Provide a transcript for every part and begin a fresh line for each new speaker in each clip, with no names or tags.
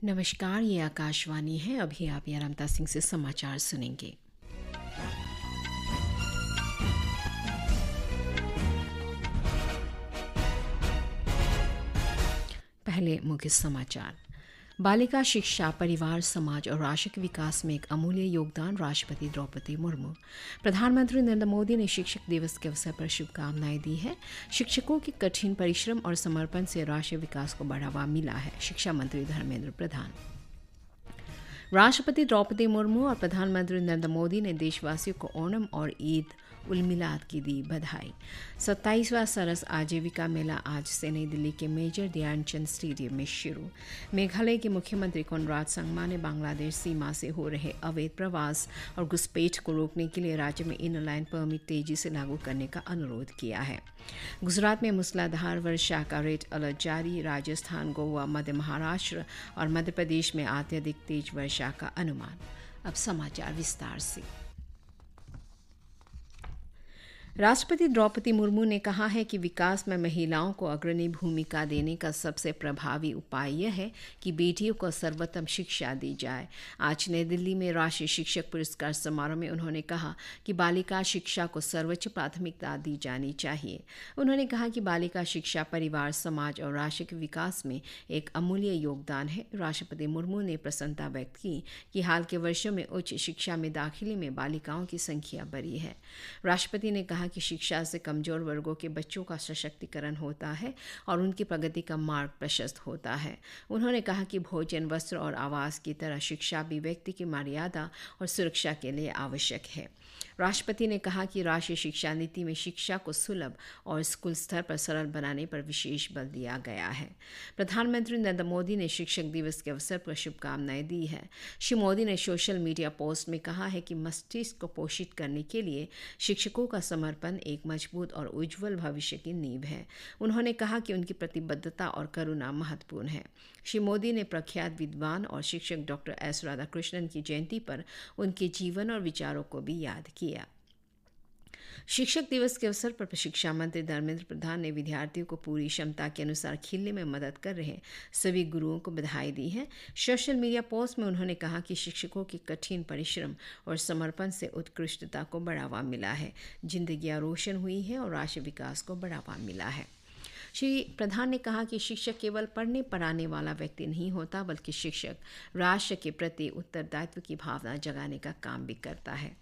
नमस्कार, ये आकाशवाणी है। अभी आप यारमता सिंह से समाचार सुनेंगे। पहले मुख्य समाचार। बालिका शिक्षा, परिवार, समाज और राष्ट्र के विकास में एक अमूल्य योगदान। राष्ट्रपति द्रौपदी मुर्मू। प्रधानमंत्री नरेंद्र मोदी ने शिक्षक दिवस के अवसर पर शुभकामनाएं दी है। शिक्षकों के कठिन परिश्रम और समर्पण से राष्ट्रीय विकास को बढ़ावा मिला है। शिक्षा मंत्री धर्मेंद्र प्रधान। राष्ट्रपति द्रौपदी मुर्मू और प्रधानमंत्री नरेंद्र मोदी ने देशवासियों को ओणम और ईद उल मिलाद की दी बधाई। 27वां सरस आजीविका मेला आज से नई दिल्ली के मेजर ध्यानचंद स्टेडियम में शुरू। मेघालय के मुख्यमंत्री कोनराड संगमा ने बांग्लादेश सीमा से हो रहे अवैध प्रवास और घुसपैठ को रोकने के लिए राज्य में इनर लाइन परमिट तेजी से लागू करने का अनुरोध किया है। गुजरात में मूसलाधार वर्षा का रेड अलर्ट जारी। राजस्थान, गोवा, मध्य महाराष्ट्र और मध्य प्रदेश में अत्यधिक तेज वर्षा का अनुमान। अब समाचार विस्तार से। राष्ट्रपति द्रौपदी मुर्मू ने कहा है कि विकास में महिलाओं को अग्रणी भूमिका देने का सबसे प्रभावी उपाय यह है कि बेटियों को सर्वोत्तम शिक्षा दी जाए। आज नई दिल्ली में राष्ट्रीय शिक्षक पुरस्कार समारोह में उन्होंने कहा कि बालिका शिक्षा को सर्वोच्च प्राथमिकता दी जानी चाहिए। उन्होंने कहा कि बालिका शिक्षा परिवार, समाज और राष्ट्र के विकास में एक अमूल्य योगदान है। राष्ट्रपति मुर्मू ने प्रसन्नता व्यक्त की कि हाल के वर्षों में उच्च शिक्षा में दाखिले में बालिकाओं की संख्या बढ़ी है। राष्ट्रपति ने कहा कि शिक्षा से कमजोर वर्गों के बच्चों का सशक्तिकरण होता है और उनकी प्रगति का मार्ग प्रशस्त होता है। उन्होंने कहा कि भोजन, वस्त्र और आवास की तरह शिक्षा भी व्यक्ति की मर्यादा और सुरक्षा के लिए आवश्यक है। राष्ट्रपति ने कहा कि राष्ट्रीय शिक्षा नीति में शिक्षा को सुलभ और स्कूल स्तर पर सरल बनाने पर विशेष बल दिया गया है। प्रधानमंत्री नरेंद्र मोदी ने शिक्षक दिवस के अवसर पर शुभकामनाएं दी है। श्री मोदी ने सोशल मीडिया पोस्ट में कहा है कि मस्तिष्क को पोषित करने के लिए शिक्षकों का समर्पण एक मजबूत और उज्जवल भविष्य की नींव है। उन्होंने कहा कि उनकी प्रतिबद्धता और करुणा महत्वपूर्ण है। श्री मोदी ने प्रख्यात विद्वान और शिक्षक डॉक्टर एस राधाकृष्णन की जयंती पर उनके जीवन और विचारों को भी याद किया। शिक्षक दिवस के अवसर पर शिक्षा मंत्री धर्मेंद्र प्रधान ने विद्यार्थियों को पूरी क्षमता के अनुसार खिलने में मदद कर रहे सभी गुरुओं को बधाई दी है। सोशल मीडिया पोस्ट में उन्होंने कहा कि शिक्षकों के कठिन परिश्रम और समर्पण से उत्कृष्टता को बढ़ावा मिला है, जिंदगियां रोशन हुई है और राष्ट्रीय विकास को बढ़ावा मिला है। श्री प्रधान ने कहा कि शिक्षक केवल पढ़ने पढ़ाने वाला व्यक्ति नहीं होता, बल्कि शिक्षक राष्ट्र के प्रति उत्तरदायित्व की भावना जगाने का काम भी करता है।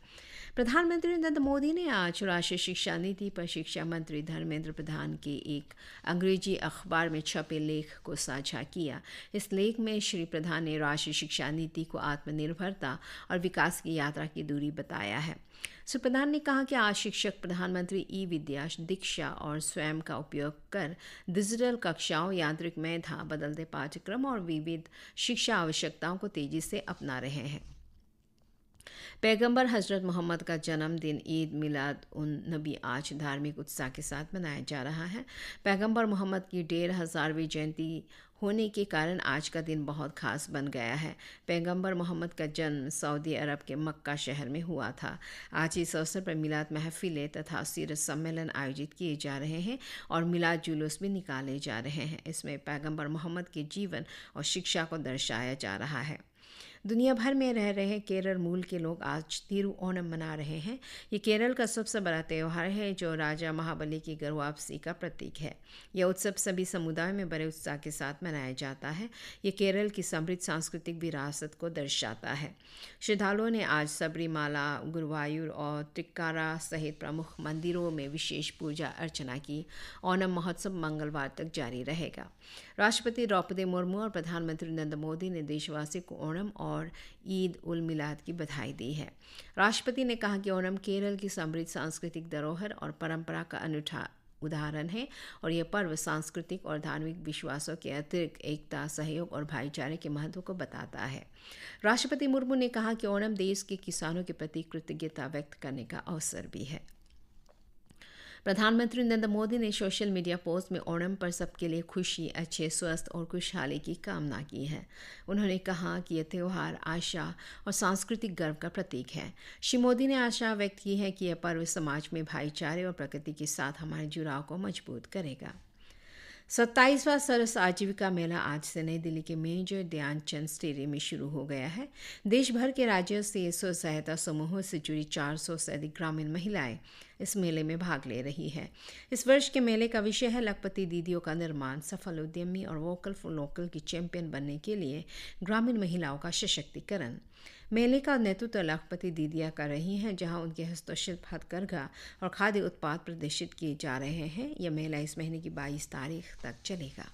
प्रधानमंत्री नरेंद्र मोदी ने आज राष्ट्रीय शिक्षा नीति पर शिक्षा मंत्री धर्मेंद्र प्रधान के एक अंग्रेजी अखबार में छपे लेख को साझा किया। इस लेख में श्री प्रधान ने राष्ट्रीय शिक्षा नीति को आत्मनिर्भरता और विकास की यात्रा की दूरी बताया है। श्री प्रधान ने कहा कि आज शिक्षक प्रधानमंत्री ई विद्या, दीक्षा और स्वयं का उपयोग कर डिजिटल कक्षाओं, यांत्रिक मेधा, बदलते पाठ्यक्रम और विविध शिक्षा आवश्यकताओं को तेजी से अपना रहे हैं। पैगंबर हजरत मोहम्मद का जन्मदिन ईद मिलाद उन नबी आज धार्मिक उत्साह के साथ मनाया जा रहा है। पैगंबर मोहम्मद की 1500वीं जयंती होने के कारण आज का दिन बहुत खास बन गया है। पैगंबर मोहम्मद का जन्म सऊदी अरब के मक्का शहर में हुआ था। आज इस अवसर पर मिलाद महफिलें तथा सीरत सम्मेलन आयोजित किए जा रहे हैं और मिलाद जुलूस भी निकाले जा रहे हैं। इसमें पैगंबर मोहम्मद के जीवन और शिक्षा को दर्शाया जा रहा है। दुनिया भर में रह रहे केरल मूल के लोग आज तिरुओणम मना रहे हैं। ये केरल का सबसे बड़ा त्यौहार है जो राजा महाबली की घर वापसी का प्रतीक है। यह उत्सव सभी समुदायों में बड़े उत्साह के साथ मनाया जाता है। ये केरल की समृद्ध सांस्कृतिक विरासत को दर्शाता है। श्रद्धालुओं ने आज सबरीमाला, गुरुवायूर और टिक्कारा सहित प्रमुख मंदिरों में विशेष पूजा अर्चना की। ओणम महोत्सव मंगलवार तक जारी रहेगा। राष्ट्रपति द्रौपदी मुर्मू और प्रधानमंत्री नरेंद्र मोदी ने देशवासियों को ओणम और ईद उल मिलाद की बधाई दी है। राष्ट्रपति ने कहा कि ओणम केरल की समृद्ध सांस्कृतिक धरोहर और परंपरा का अनूठा उदाहरण है और यह पर्व सांस्कृतिक और धार्मिक विश्वासों के अतिरिक्त एकता, सहयोग और भाईचारे के महत्व को बताता है। राष्ट्रपति मुर्मू ने कहा कि ओणम देश के किसानों के प्रति कृतज्ञता व्यक्त करने का अवसर भी है। प्रधानमंत्री नरेंद्र मोदी ने सोशल मीडिया पोस्ट में ओणम पर सबके लिए खुशी, अच्छे स्वास्थ्य और खुशहाली की कामना की है। उन्होंने कहा कि यह त्यौहार आशा और सांस्कृतिक गर्व का प्रतीक है। श्री मोदी ने आशा व्यक्त की है कि यह पर्व समाज में भाईचारे और प्रकृति के साथ हमारे जुड़ाव को मजबूत करेगा। 27वां सरस आजीविका मेला आज से नई दिल्ली के मेजर ध्यानचंद स्टेडियम में शुरू हो गया है। देश भर के राज्यों से स्व सहायता समूहों से जुड़ी 400 से अधिक ग्रामीण महिलाएं इस मेले में भाग ले रही है। इस वर्ष के मेले का विषय है लखपति दीदियों का निर्माण, सफल उद्यमी और वोकल फॉर लोकल की चैंपियन बनने के लिए ग्रामीण महिलाओं का सशक्तिकरण। मेले का नेतृत्व लखपति दीदियां कर रही हैं, जहां उनके हस्तशिल्प, हथकरघा और खाद्य उत्पाद प्रदर्शित किए जा रहे हैं। यह मेला इस महीने की 22 तारीख तक चलेगा।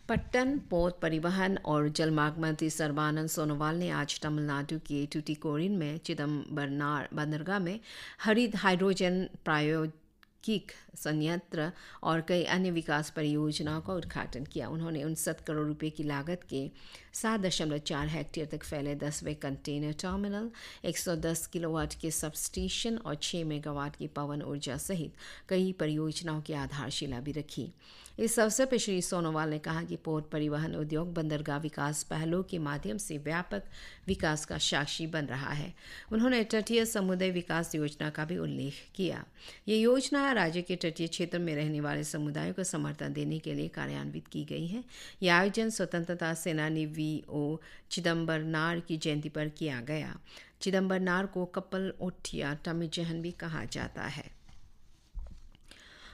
पट्टन पोत परिवहन और जलमार्ग मंत्री सर्बानंद सोनोवाल ने आज तमिलनाडु के टुटिकोरिन में चिदम्बरनार बंदरगाह में हरित हाइड्रोजन प्रायोगिक संयंत्र और कई अन्य विकास परियोजनाओं का उद्घाटन किया। उन्होंने 69 करोड़ रुपए की लागत के 7.4 हेक्टेयर तक फैले 10वें कंटेनर टर्मिनल, 110 किलोवाट के सबस्टेशन और 6 मेगावाट की पवन ऊर्जा सहित कई परियोजनाओं की आधारशिला भी रखी। इस अवसर पर श्री सोनोवाल ने कहा कि पोर्ट परिवहन उद्योग बंदरगाह विकास पहलों के माध्यम से व्यापक विकास का साक्षी बन रहा है। उन्होंने तटीय समुदाय विकास योजना का भी उल्लेख किया। ये योजना राज्य के तटीय क्षेत्र में रहने वाले समुदायों को समर्थन देने के लिए कार्यान्वित की गई है। यह आयोजन स्वतंत्रता सेनानी वीओ चिदम्बरनार की जयंती पर किया गया। चिदम्बरनार को कपल ओठिया तमिजहन भी कहा जाता है।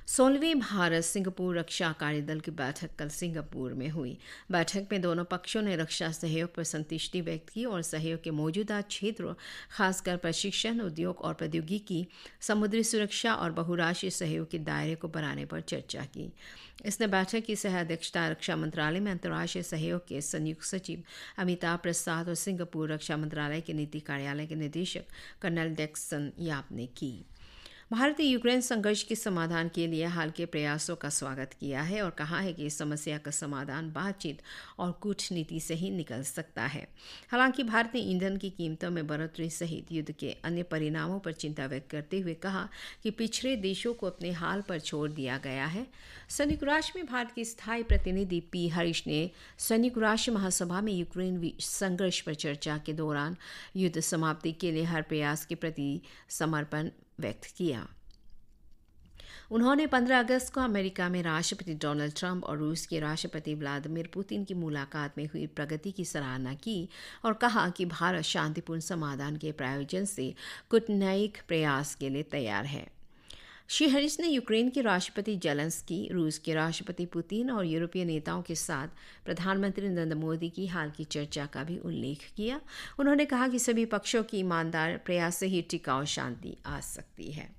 16वीं भारत सिंगापुर रक्षा कार्यदल की बैठक कल सिंगापुर में हुई। बैठक में दोनों पक्षों ने रक्षा सहयोग पर संतुष्टि व्यक्त की और सहयोग के मौजूदा क्षेत्रों, खासकर प्रशिक्षण, उद्योग और प्रौद्योगिकी, समुद्री सुरक्षा और बहुराष्ट्रीय सहयोग के दायरे को बढ़ाने पर चर्चा की। इसने बैठक की सह अध्यक्षता रक्षा मंत्रालय में अंतर्राष्ट्रीय सहयोग के संयुक्त सचिव अमिताभ प्रसाद और सिंगापुर रक्षा मंत्रालय के नीति कार्यालय के निदेशक कर्नल डेक्सन याप ने की। भारत ने यूक्रेन संघर्ष के समाधान के लिए हाल के प्रयासों का स्वागत किया है और कहा है कि इस समस्या का समाधान बातचीत और कूटनीति से ही निकल सकता है। हालांकि भारत ने ईंधन की कीमतों में बढ़ोतरी सहित युद्ध के अन्य परिणामों पर चिंता व्यक्त करते हुए कहा कि पिछड़े देशों को अपने हाल पर छोड़ दिया गया है। संयुक्त राष्ट्र में भारत के स्थायी प्रतिनिधि पी हरीश ने संयुक्त राष्ट्र महासभा में यूक्रेन संघर्ष पर चर्चा के दौरान युद्ध समाप्ति के लिए हर प्रयास के प्रति समर्पण व्यक्त किया। उन्होंने 15 अगस्त को अमेरिका में राष्ट्रपति डोनाल्ड ट्रंप और रूस के राष्ट्रपति व्लादिमीर पुतिन की मुलाकात में हुई प्रगति की सराहना की और कहा कि भारत शांतिपूर्ण समाधान के प्रायोजन से कूटनैतिक प्रयास के लिए तैयार है। श्री हरीश ने यूक्रेन के राष्ट्रपति जेलेंस्की, रूस के राष्ट्रपति पुतिन और यूरोपीय नेताओं के साथ प्रधानमंत्री नरेंद्र मोदी की हाल की चर्चा का भी उल्लेख किया। उन्होंने कहा कि सभी पक्षों की ईमानदार प्रयास से ही टिकाऊ शांति आ सकती है।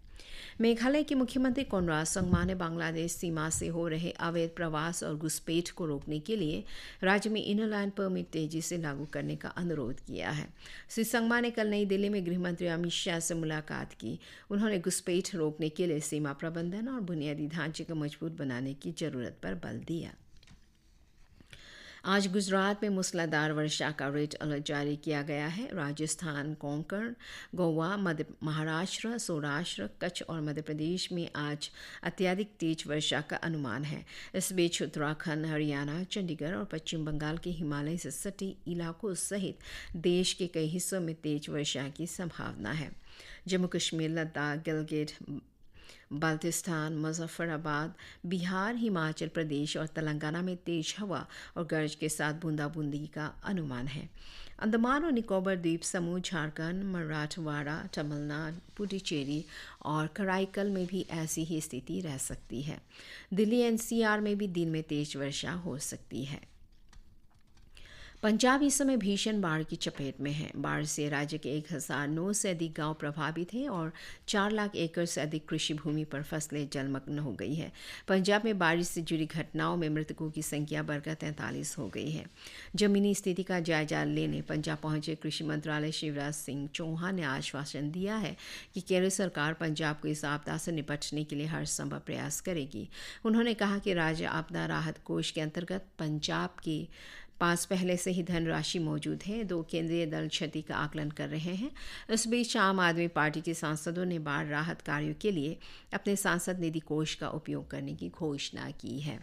मेघालय के मुख्यमंत्री कोनराड संगमा ने बांग्लादेश सीमा से हो रहे अवैध प्रवास और घुसपैठ को रोकने के लिए राज्य में इनर लाइन परमिट तेजी से लागू करने का अनुरोध किया है। श्री संगमा ने कल नई दिल्ली में गृहमंत्री अमित शाह से मुलाकात की। उन्होंने घुसपैठ रोकने के लिए सीमा प्रबंधन और बुनियादी ढांचे को मजबूत बनाने की जरूरत पर बल दिया। आज गुजरात में मूसलाधार वर्षा का रेड अलर्ट जारी किया गया है। राजस्थान, कोंकण, गोवा, मध्य महाराष्ट्र, सौराष्ट्र, कच्छ और मध्य प्रदेश में आज अत्यधिक तेज वर्षा का अनुमान है। इस बीच उत्तराखंड, हरियाणा, चंडीगढ़ और पश्चिम बंगाल के हिमालय से सटे इलाकों सहित देश के कई हिस्सों में तेज वर्षा की संभावना है। जम्मू कश्मीर, लद्दाख, गिलगित बाल्टिस्तान, मुजफ्फराबाद, बिहार, हिमाचल प्रदेश और तेलंगाना में तेज हवा और गरज के साथ बूंदाबूंदी का अनुमान है। अंडमान और निकोबार द्वीप समूह, झारखंड, मराठवाड़ा, तमिलनाडु, पुडुचेरी और कराईकल में भी ऐसी ही स्थिति रह सकती है। दिल्ली एनसीआर में भी दिन में तेज वर्षा हो सकती है। पंजाब इस समय भीषण बाढ़ की चपेट में है। बाढ़ से राज्य के 1009 से अधिक गांव प्रभावित हैं और 4 लाख एकड़ से अधिक कृषि भूमि पर फसलें जलमग्न हो गई है। पंजाब में बारिश से जुड़ी घटनाओं में मृतकों की संख्या बढ़कर 43 हो गई है। जमीनी स्थिति का जायजा लेने पंजाब पहुंचे कृषि मंत्रालय शिवराज सिंह चौहान ने आश्वासन दिया है कि केंद्र सरकार पंजाब को इस आपदा से निपटने के लिए हर संभव प्रयास करेगी। उन्होंने कहा कि राज्य आपदा राहत कोष के अंतर्गत पंजाब के पास पहले से ही धनराशि मौजूद है। 2 केंद्रीय दल क्षति का आकलन कर रहे हैं। इस बीच आम आदमी पार्टी के सांसदों ने बाढ़ राहत कार्यों के लिए अपने सांसद निधि कोष का उपयोग करने की घोषणा की है।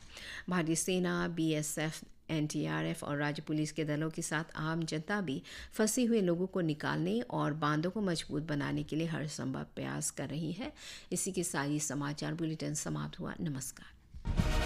भारतीय सेना, बीएसएफ, एनडीआरएफ और राज्य पुलिस के दलों के साथ आम जनता भी फंसे हुए लोगों को निकालने और बांधों को मजबूत बनाने के लिए हर संभव प्रयास कर रही है। इसी के साथ ही समाचार बुलेटिन समाप्त हुआ। नमस्कार।